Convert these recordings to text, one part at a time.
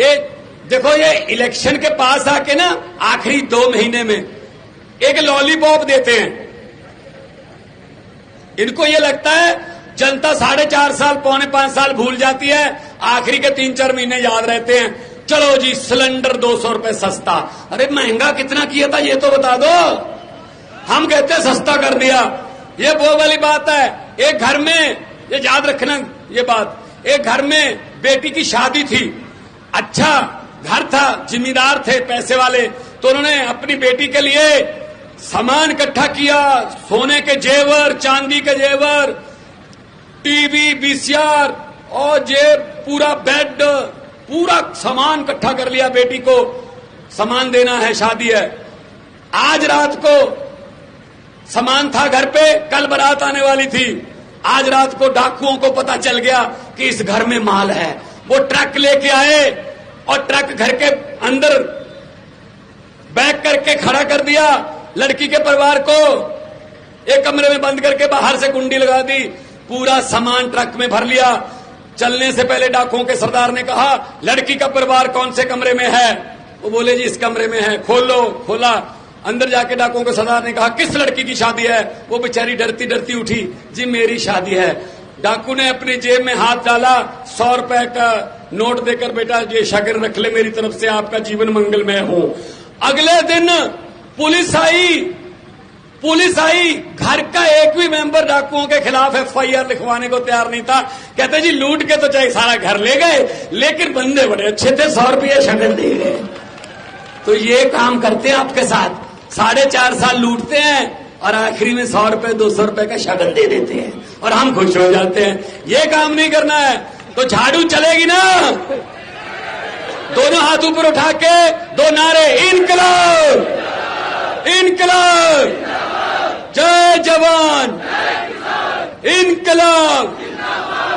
ये देखो, ये इलेक्शन के पास आके ना आखिरी 2 महीने में एक लॉलीपॉप देते हैं। इनको ये लगता है जनता 4.5 साल 4.5 साल भूल जाती है, आखिरी के 3-4 महीने याद रहते हैं। चलो जी, सिलेंडर 200 रुपए सस्ता। अरे महंगा कितना किया था ये तो बता दो। हम कहते हैं सस्ता कर दिया। ये वो वाली बात है। एक घर में, ये याद रखना ये बात, एक घर में बेटी की शादी थी। अच्छा घर था, जिम्मेदार थे, पैसे वाले, तो उन्होंने अपनी बेटी के लिए सामान इकट्ठा किया। सोने के जेवर, चांदी के जेवर, टीवी, वीसीआर और पूरा बेड, पूरा सामान इकट्ठा कर लिया। बेटी को सामान देना है, शादी है। आज रात को सामान था घर पे, कल बारात आने वाली थी। आज रात को डाकुओं को पता चल गया कि इस घर में माल है। वो ट्रक लेके आए और ट्रक घर के अंदर बैक करके खड़ा कर दिया। लड़की के परिवार को एक कमरे में बंद करके बाहर से कुंडी लगा दी। पूरा सामान ट्रक में भर लिया। चलने से पहले डाकुओं के सरदार ने कहा, लड़की का परिवार कौन से कमरे में है? वो बोले जी इस कमरे में है। खोलो। खोला। अंदर जाके डाकुओं के सरदार ने कहा, किस लड़की की शादी है? वो बेचारी डरती डरती उठी, जी मेरी शादी है। डाकू ने अपनी जेब में हाथ डाला, 100 रुपए का नोट देकर, बेटा ये शागिर्द रख ले, मेरी तरफ से आपका जीवन मंगलमय हो। अगले दिन पुलिस आई। घर का एक भी मेंबर डाकुओं के खिलाफ FIR लिखवाने को तैयार नहीं था। कहते जी लूट के तो चाहे सारा घर ले गए, लेकिन बंदे बड़े अच्छे थे, 100 रुपये शागिर्द दे गए। तो ये काम करते हैं आपके साथ। 4.5 साल लूटते हैं और आखिरी में 100 रुपए 200 रुपए का शागिर्द दे देते हैं और हम खुश हो जाते हैं। ये काम नहीं करना है तो झाड़ू चलेगी ना। दोनों हाथ ऊपर उठा के 2 नारे, इनकलाब, इनकलाब, जय जवान, इनकलाब,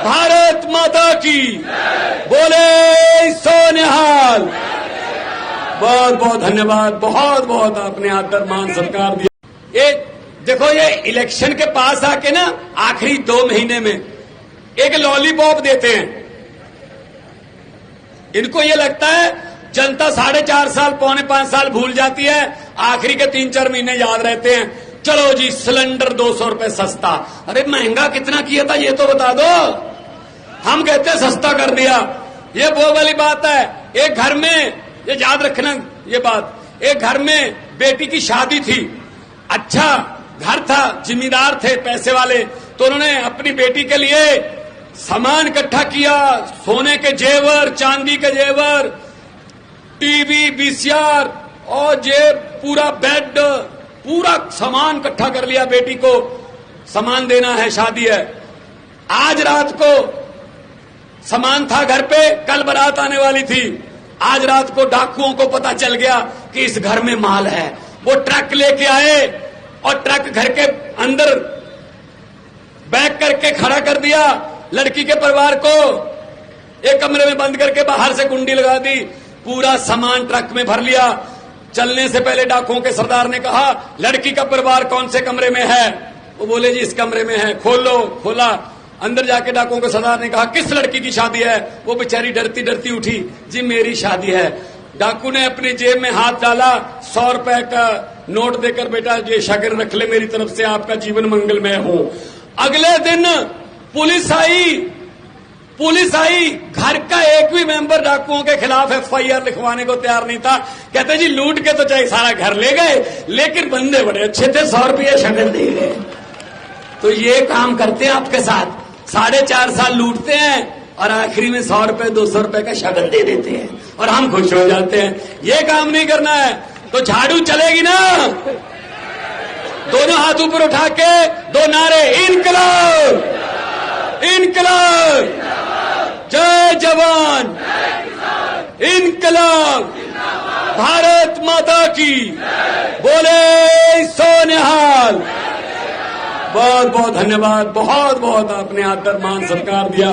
भारत माता की, बोले सोनिहाल। बहुत बहुत धन्यवाद। बहुत बहुत आपने आदर मान सत्कार दिया। ये देखो, ये इलेक्शन के पास आके ना आखिरी 2 महीने में एक लॉलीपॉप देते हैं। इनको ये लगता है जनता 4.5 साल 4.5 साल भूल जाती है, आखिरी के 3-4 महीने याद रहते हैं। चलो जी, सिलेंडर 200 रुपए सस्ता। अरे महंगा कितना किया था ये तो बता दो। हम कहते हैं सस्ता कर दिया। ये वो वाली बात है। एक घर में, ये याद रखना ये बात, एक घर में बेटी की शादी थी। अच्छा घर था, जिम्मेदार थे, पैसे वाले, तो उन्होंने अपनी बेटी के लिए सामान इकट्ठा किया। सोने के जेवर, चांदी के जेवर, टीवी, वीसीआर और पूरा बेड, पूरा सामान इकट्ठा कर लिया। बेटी को सामान देना है, शादी है। आज रात को सामान था घर पे, कल बारात आने वाली थी। आज रात को डाकुओं को पता चल गया कि इस घर में माल है। वो ट्रक लेके आए और ट्रक घर के अंदर बैक करके खड़ा कर दिया। लड़की के परिवार को एक कमरे में बंद करके बाहर से कुंडी लगा दी। पूरा सामान ट्रक में भर लिया। चलने से पहले डाकुओं के सरदार ने कहा, लड़की का परिवार कौन से कमरे में है? वो बोले जी इस कमरे में है। खोलो। खोला। अंदर जाके डाकुओं के सरदार ने कहा, किस लड़की की शादी है? वो बेचारी डरती डरती उठी, जी मेरी शादी है। डाकू ने अपनी जेब में हाथ डाला, 100 रुपए का नोट देकर, बेटा ये शागिर्द रख ले, मेरी तरफ से आपका जीवन मंगलमय हो। अगले दिन पुलिस आई। घर का एक भी मेंबर डाकुओं के खिलाफ FIR लिखवाने को तैयार नहीं था। कहते जी लूट के तो चाहे सारा घर ले गए, लेकिन बंदे बड़े अच्छे थे, 100 रुपये शागिर्द दे गए। तो ये काम करते हैं आपके साथ। 4.5 साल लूटते हैं और आखिरी में 100 रुपए 200 रुपए का शागिर्द दे देते हैं और हम खुश हो जाते हैं। ये काम नहीं करना है तो झाड़ू चलेगी ना। दोनों हाथ ऊपर उठा के 2 नारे, इनकलाब, इनकलाब, जय जवान, इनकलाब, भारत माता की, बोले सोनिहाल। बहुत बहुत धन्यवाद। बहुत बहुत आपने आदर मान सत्कार दिया।